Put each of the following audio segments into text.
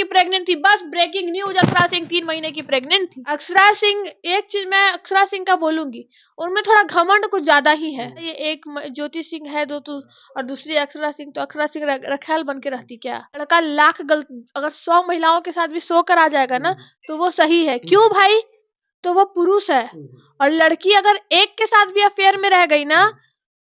की प्रेग्नेंट थी। बस ब्रेकिंग न्यूज, अक्षरा सिंह 3 महीने की प्रेग्नेंट थी। अक्षरा सिंह, एक चीज मैं अक्षरा सिंह का बोलूंगी, उनमें थोड़ा घमंड कुछ ज्यादा ही है। ये एक ज्योति सिंह है दो तो, और दूसरी अक्षरा सिंह, तो अक्षरा सिंह रखेल बन के रहती क्या? लड़का लाख गलत, अगर 100 महिलाओं के साथ भी सोकर आ जाएगा ना तो वो सही है। क्यों भाई? तो वो पुरुष है। और लड़की अगर एक के साथ भी अफेयर में रह गई ना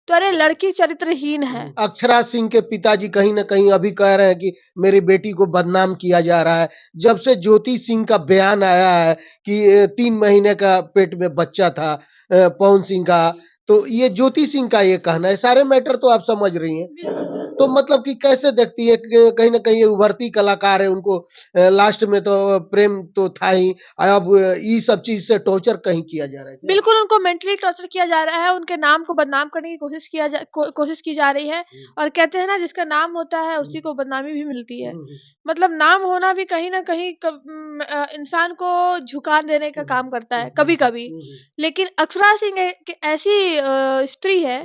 तो अरे लड़की चरित्रहीन है। अक्षरा सिंह के पिताजी कहीं ना कहीं अभी कह रहे हैं कि मेरी बेटी को बदनाम किया जा रहा है। जब से ज्योति सिंह का बयान आया है कि 3 महीने का पेट में बच्चा था पवन सिंह का, तो ये ज्योति सिंह का ये कहना है। सारे मैटर तो आप समझ रही हैं, तो मतलब कि कैसे देखती है कि कहीं ना कहीं ये उभरती कलाकार है, उनको लास्ट में तो प्रेम तो था ही, अब ये सब चीज से टॉर्चर कहीं किया जा रहा है क्या? बिल्कुल उनको मेंटली टॉर्चर किया जा रहा है, उनके नाम को बदनाम करने की कोशिश की जा रही है। और कहते हैं ना जिसका नाम होता है उसी को बदनामी भी मिलती है। मतलब नाम होना भी कहीं ना कहीं इंसान को झुका देने का काम करता है कभी कभी। लेकिन अक्षरा सिंह एक ऐसी स्त्री है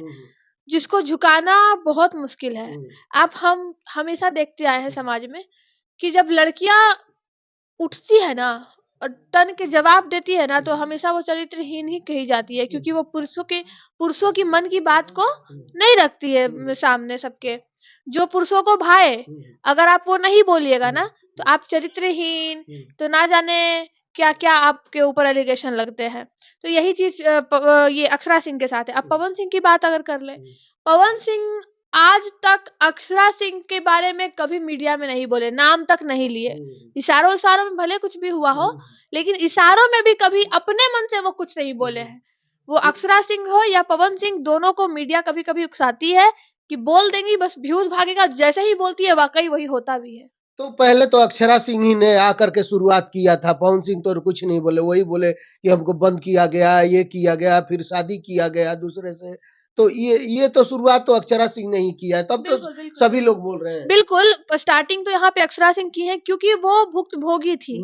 जिसको झुकाना बहुत मुश्किल है। आप हम हमेशा देखते आए हैं समाज में कि जब लड़कियां उठती है ना और तन के जवाब देती है ना तो हमेशा वो चरित्रहीन ही कही जाती है, क्योंकि वो पुरुषों की मन की बात को नहीं रखती है सामने सबके। जो पुरुषों को भाए, अगर आप वो नहीं बोलिएगा ना तो आप चरित्रहीन, तो ना जाने क्या क्या आपके ऊपर एलिगेशन लगते हैं। तो यही चीज ये अक्षरा सिंह के साथ है। अब पवन सिंह की बात अगर कर ले, पवन सिंह आज तक अक्षरा सिंह के बारे में कभी मीडिया में नहीं बोले, नाम तक नहीं लिए। इशारों इशारों में भले कुछ भी हुआ हो, लेकिन इशारों में भी कभी अपने मन से वो कुछ नहीं बोले हैं। वो अक्षरा सिंह हो या पवन सिंह, दोनों को मीडिया कभी कभी उकसाती है कि बोल देंगी बस व्यूज भागेगा, जैसे ही बोलती है वाकई वही होता भी है। तो पहले तो अक्षरा सिंह ही ने आकर के शुरुआत किया था, पवन सिंह तो कुछ नहीं बोले, वही बोले कि हमको बंद किया गया, ये किया गया, फिर शादी किया गया दूसरे से। तो ये तो शुरुआत तो अक्षरा सिंह ने ही किया है, तब तो बिल्कुल बिल्कुल सभी लोग बोल रहे हैं। बिल्कुल स्टार्टिंग तो यहाँ पे अक्षरा सिंह की है, क्योंकि वो भुक्तभोगी थी।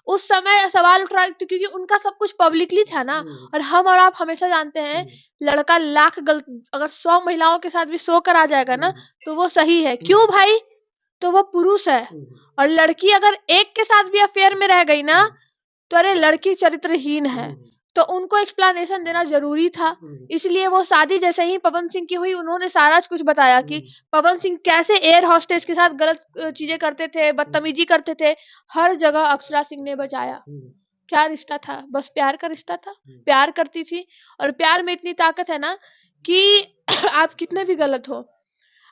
उस समय सवाल उठ रहा था क्योंकि उनका सब कुछ पब्लिकली था ना। और हम और आप हमेशा जानते हैं लड़का लाख गलत, अगर 100 महिलाओं के साथ भी सोकर आ जाएगा ना तो वो सही है। क्यों भाई? तो वो पुरुष है। और लड़की अगर एक के साथ भी अफेयर में रह गई ना तो अरे लड़की चरित्रहीन है। तो उनको एक्सप्लेनेशन देना जरूरी था। इसलिए वो शादी जैसे ही पवन सिंह की हुई, उन्होंने सारा कुछ बताया कि पवन सिंह कैसे एयर हॉस्टेस के साथ गलत चीजें करते थे, बदतमीजी करते थे। हर जगह अक्षरा सिंह ने बचाया। क्या रिश्ता था? बस प्यार का रिश्ता था। प्यार करती थी, और प्यार में इतनी ताकत है ना कि आप कितने भी गलत हो,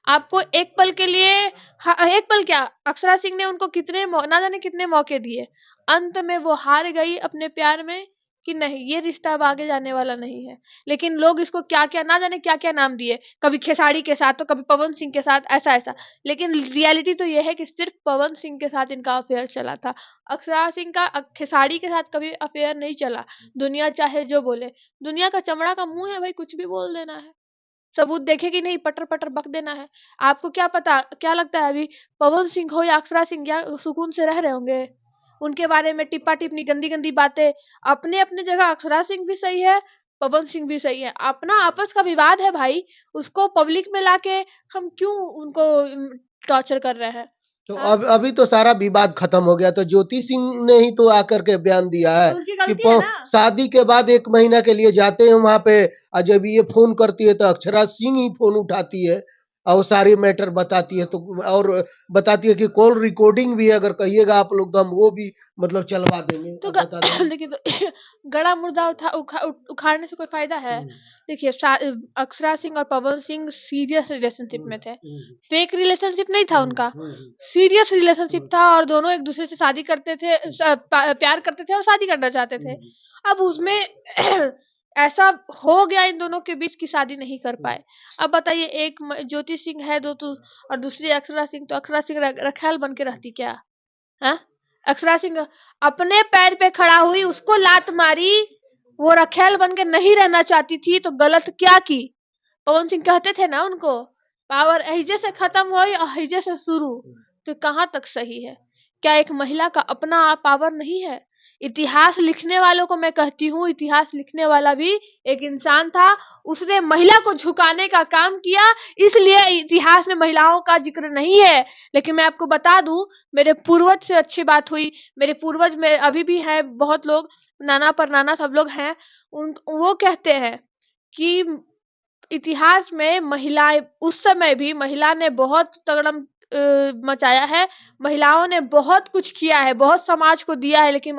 आपको एक पल के लिए, एक पल क्या, अक्षरा सिंह ने उनको कितने ना जाने कितने मौके दिए। अंत में वो हार गई अपने प्यार में कि नहीं, ये रिश्ता अब आगे जाने वाला नहीं है। लेकिन लोग इसको क्या क्या ना जाने क्या क्या नाम दिए, कभी खेसारी के साथ तो कभी पवन सिंह के साथ, ऐसा ऐसा। लेकिन रियलिटी तो ये है कि सिर्फ पवन सिंह के साथ इनका अफेयर चला था। अक्षरा सिंह का खेसारी के साथ कभी अफेयर नहीं चला। दुनिया चाहे जो बोले, दुनिया का चमड़ा का मुंह है भाई, कुछ भी बोल देना है, सबूत देखेगी नहीं, पटर पटर बक देना है। आपको क्या पता, क्या लगता है अभी पवन सिंह हो या अक्षरा सिंह या सुकून से रह रहे होंगे? उनके बारे में टिप्पा टिप्पणी, गंदी गंदी बातें। अपने अपने जगह अक्षरा सिंह भी सही है, पवन सिंह भी सही है। अपना आपस का विवाद है भाई, उसको पब्लिक में लाके हम क्यों उनको टॉर्चर कर रहे हैं? तो अब अभी तो सारा विवाद खत्म हो गया, तो ज्योति सिंह ने ही तो आकर के बयान दिया है उनकी कि गलती है ना। शादी के बाद 1 महीना के लिए जाते हैं वहां पे, और जब ये फोन करती है तो अक्षरा सिंह ही फोन उठाती है और सारी मैटर बताती है। तो और बताती है कि कॉल रिकॉर्डिंग भी है, अगर कहिएगा आप लोग तो हम वो भी मतलब चलवा देंगे। तो अब बता देंगे। देखिए तो गड़ा मुर्दा उखाड़ने से कोई फायदा है? देखिए अक्षरा सिंह और पवन सिंह सीरियस रिलेशनशिप में थे। फेक रिलेशनशिप नहीं था उनका, सीरियस रिलेशनशिप था। और दोनों एक दूसरे से शादी करते थे, प्यार करते थे और शादी करना चाहते थे। अब उसमें ऐसा हो गया इन दोनों के बीच की शादी नहीं कर पाए। अब बताइए, एक ज्योति सिंह है दो तो, और दूसरी अक्षरा सिंह, तो अक्षरा सिंह रखेल बन के रहती क्या? हाँ, अक्षरा सिंह अपने पैर पे खड़ा हुई, उसको लात मारी। वो रखेल बन के नहीं रहना चाहती थी तो गलत क्या की? पवन सिंह कहते थे ना उनको, पावर अहिजे से खत्म हुई और अहिजे से शुरू। तो कहाँ तक सही है? क्या एक महिला का अपना पावर नहीं है? इतिहास लिखने वालों को मैं कहती हूँ, इतिहास लिखने वाला भी एक इंसान था, उसने महिला को झुकाने का काम किया, इसलिए इतिहास में महिलाओं का जिक्र नहीं है। लेकिन मैं आपको बता दूं, मेरे पूर्वज से अच्छी बात हुई, मेरे पूर्वज में अभी भी हैं बहुत लोग, नाना परनाना सब लोग हैं, वो कहते हैं कि इतिहास में महिलाएं, उस समय भी महिला ने बहुत तगड़म मचाया है, महिलाओं ने बहुत कुछ किया है, बहुत समाज को दिया है, लेकिन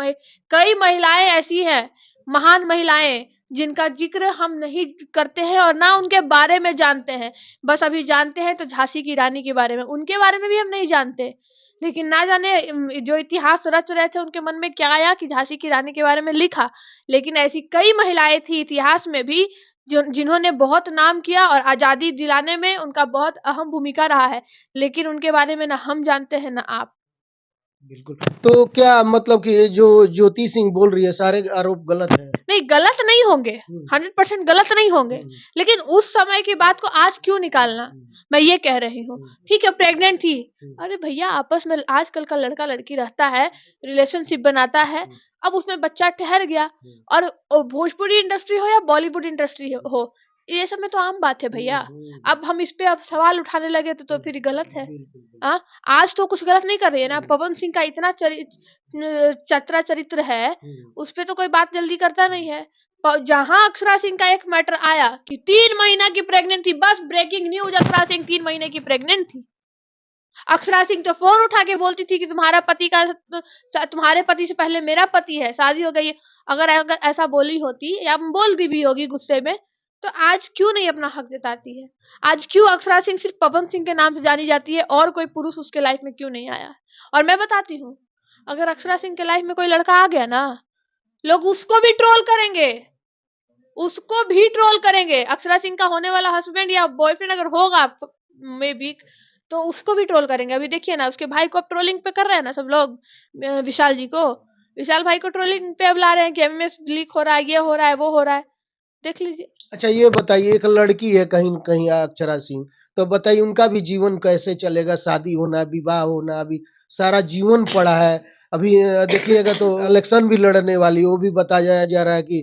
कई महिलाएं ऐसी हैं, महान महिलाएं, जिनका जिक्र हम नहीं करते हैं और ना उनके बारे में जानते हैं। बस अभी जानते हैं तो झांसी की रानी के बारे में, उनके बारे में भी हम नहीं जानते। लेकिन ना जाने जो इतिहास रच रहे थे उनके मन में क्या आया कि झांसी की रानी के बारे में लिखा। लेकिन ऐसी कई महिलाएं थी इतिहास में भी जो जिन्होंने बहुत नाम किया और आजादी दिलाने में उनका बहुत अहम भूमिका रहा है, लेकिन उनके बारे में ना हम जानते हैं ना आप। बिल्कुल। तो क्या मतलब कि ये जो ज्योति सिंह बोल रही है सारे आरोप गलत है? नहीं, गलत नहीं होंगे, 100% गलत नहीं होंगे, लेकिन उस समय की बात को आज क्यों निकालना, मैं ये कह रही हूँ। ठीक है, प्रेग्नेंट थी, अरे भैया आपस में आजकल का लड़का लड़की रहता है, रिलेशनशिप बनाता है, अब उसमें बच्चा ठहर गया, और भोजपुरी इंडस्ट्री हो या बॉलीवुड इंडस्ट्री हो, ये सब में तो आम बात है भैया। अब हम इस पे अब सवाल उठाने लगे तो फिर गलत है। आज तो कुछ गलत नहीं कर रही है ना, पवन सिंह का इतना चतरा चरित्र है, उस पे तो कोई बात जल्दी करता नहीं है। जहां अक्षरा सिंह का एक मैटर आया कि 3 महीना की प्रेग्नेंट थी, बस ब्रेकिंग न्यूज, अक्षरा सिंह 3 महीने की प्रेग्नेंट थी। अक्षरा सिंह तो फोन उठा के बोलती थी कि तुम्हारे पति से पहले मेरा पति है, शादी हो गई। अगर ऐसा बोली होती या बोलती भी होगी गुस्से में, तो आज क्यों नहीं अपना हक जताती है? आज क्यों अक्षरा सिंह सिर्फ पवन सिंह के नाम से जानी जाती है और कोई पुरुष उसके लाइफ में क्यों नहीं आया? और मैं बताती हूँ, अगर अक्षरा सिंह के लाइफ में कोई लड़का आ गया ना, लोग उसको भी ट्रोल करेंगे, उसको भी ट्रोल करेंगे। अक्षरा सिंह का होने वाला हस्बैंड या बॉयफ्रेंड अगर होगा मे बी, तो उसको भी ट्रोल करेंगे। अभी देखिए ना, उसके भाई को अब ट्रोलिंग पे कर रहे हैं ना सब लोग, विशाल जी को, विशाल भाई को ट्रोलिंग पे अब ला रहे हैं कि एमएमएस लीक हो रहा है, ये हो रहा है, वो हो रहा है, देख लीजिए। अच्छा ये बताइए, एक लड़की है कहीं न कहीं अक्षरा सिंह, तो बताइए उनका भी जीवन कैसे चलेगा? शादी होना, विवाह होना, अभी सारा जीवन पड़ा है। अभी देखिएगा तो इलेक्शन भी लड़ने वाली है, वो भी बताया जा रहा है कि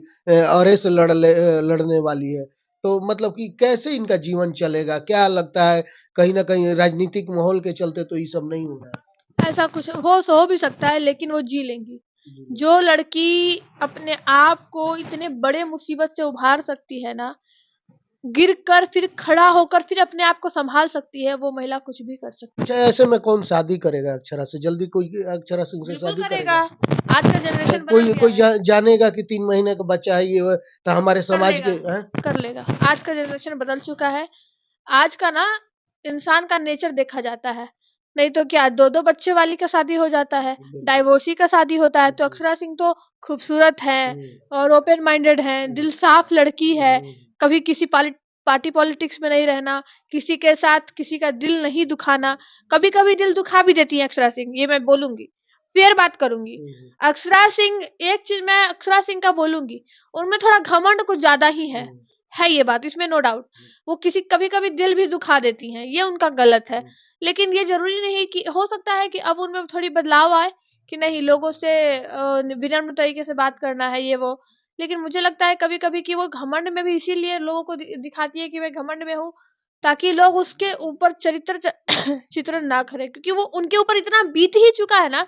औरे से लड़ने वाली है। तो मतलब कि कैसे इनका जीवन चलेगा? क्या लगता है कहीं न कहीं राजनीतिक माहौल के चलते तो ये सब नहीं हो रहा है? ऐसा कुछ हो भी सकता है, लेकिन वो जी लेंगी। जो लड़की अपने आप को इतने बड़े मुसीबत से उभार सकती है ना, गिर कर फिर खड़ा होकर फिर अपने आप को संभाल सकती है, वो महिला कुछ भी कर सकती है। अच्छा ऐसे में कौन शादी करेगा अक्षरा से? जल्दी कोई अक्षरा सिंह से बिल्कुल शादी करेगा, करेगा? आज का जनरेशन बदल कोई गया कोई है। जानेगा कि 3 महीने का बच्चा है ये वो, तो हमारे कर समाज के लेगा, हैं? कर लेगा। आज का जनरेशन बदल चुका है। आज का ना इंसान का नेचर देखा जाता है, नहीं तो क्या 2-2 बच्चे वाली का शादी हो जाता है, डाइवोर्सी का शादी होता है। तो अक्षरा सिंह तो खूबसूरत है और ओपन माइंडेड है, दिल साफ लड़की है, कभी किसी पार्टी पॉलिटिक्स में नहीं रहना, किसी के साथ किसी का दिल नहीं दुखाना। कभी-कभी दिल दुखा भी देती है अक्षरा सिंह, ये मैं बोलूँगी, फेयर बात करूँगी। अक्षरा सिंह, एक चीज़ मैं अक्षरा सिंह का बोलूँगी, उनमें थोड़ा घमंड कुछ ज़्यादा ही है ये बात, इसमें नो डाउट। वो किसी कभी-कभी दिल भी दुखा देती हैं, ये उनका गलत है। लेकिन ये ज़रूरी नहीं कि, हो सकता है कि अब उनमें थोड़ी बदलाव आए कि नहीं, लोगों से विनम्र तरीके से बात करना है, ये वो। लेकिन मुझे लगता है कभी-कभी कि वो घमंड में भी इसीलिए लोगों को दिखाती है कि मैं घमंड में हूँ, ताकि लोग उसके ऊपर चरित्र चित्रण ना करें, क्योंकि वो उनके ऊपर इतना बीत ही चुका है ना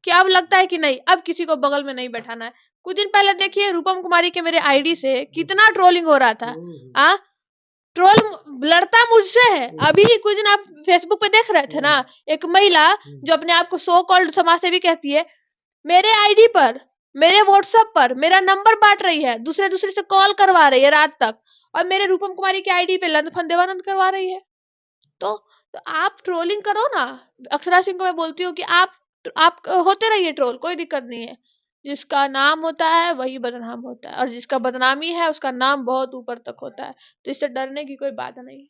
कि अब लगता है कि नहीं, अब किसी को बगल में नहीं बैठाना है। कुछ दिन पहले देखिए, रूपम कुमारी के मेरे आईडी से कितना ट्रोलिंग हो रहा था। आ ट्रोल लड़ता मुझसे है। अभी ही कुछ दिन आप फेसबुक पे देख रहे थे ना, एक महिला जो अपने आप को सो कॉल्ड समाज सेवी कहती है, मेरे आईडी पर, मेरे व्हाट्सएप पर मेरा नंबर बांट रही है, दूसरे दूसरे से कॉल करवा रही है रात तक, और मेरे रूपम कुमारी के आईडी पे लंद फंदेवानंद करवा रही है। तो, तो आप ट्रोलिंग करो ना। अक्षरा सिंह को मैं बोलती हूँ कि आप होते रहिए ट्रोल, कोई दिक्कत नहीं है। जिसका नाम होता है वही बदनाम होता है, और जिसका बदनामी है उसका नाम बहुत ऊपर तक होता है। तो इससे डरने की कोई बात नहीं है।